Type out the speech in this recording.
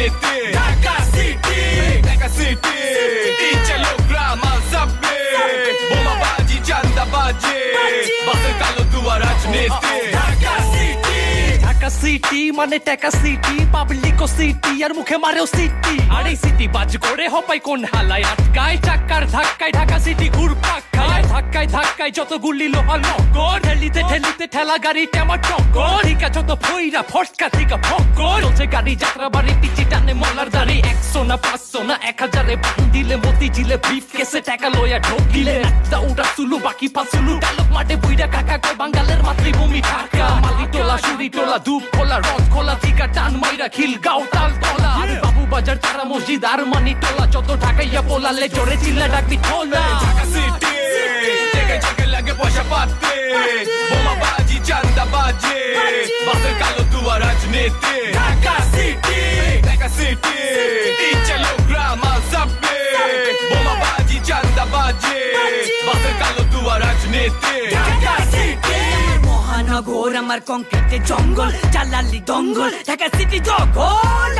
রাজনীতি Dhaka city Dhaka city ইচ্ছে লোকরা মাল সাববে বোমাবাজি চাঁদাবাজি বাসের কালো দুয়া রাজনীতি ঢাকা সিটি ঢাকা সিটি মানে টাকা সিটি পাবলিকও সিটি আর মুখে মারেও সিটি আর এই সিটি বাজ করে হপাই কোন হালায় আটকায় চাক্কার ধাক্কায় ঢাকা সিটি ঘুরপাক খায় ধাক্কায় ধাক্কায় যত গুলি লোহা নগর ঠেলিতে ঠেলিতে ঠেলা গাড়ি টেমা টক্কর ঠিকা যত ফইরা ফটকা থেকে ফক্কর চলছে গাড়ি যাত্রা বাড়ি পিচি টানে মলার দাড়ি 100 না 500 না 1000-এ বান্দিলে মতি জিলে ব্রিফ কেসে টাকা লয়া ঢোকিলে একটা উড়া সুলু বাকি ফাসুলু ডালক মাঠে বুইরা কাকা কয় বাঙালের মাতৃভূমি ঢাকা মালি টোলা সুরি টোলা ধূপ খোলা রথ খোলা থিকা টান মাইরা খিল গাও তাল তোলা বাবু বাজার তারা মসজিদ আর মানি টোলা যত ঢাকাইয়া পোলালে জোরে চিল্লা ডাকবি ঠোলা ঢাকা সিটি জায়গায় জায়গায় লাগে পয়সা পাতে বোমাবাজি চাঁদাবাজি বাসের কালো দুয়া রাজনীতি ঢাকা সিটি ঢাকা সিটি ইচ্ছে লোকরা মাল সাববে বোমাবাজি চাঁদাবাজি বাসের কালো দুয়া রাজনীতি ঢাকা সিটি মহানগর আমার কংক্রিটের জঙ্গল চালালি দঙ্গল ঢাকা সিটি জঙ্গল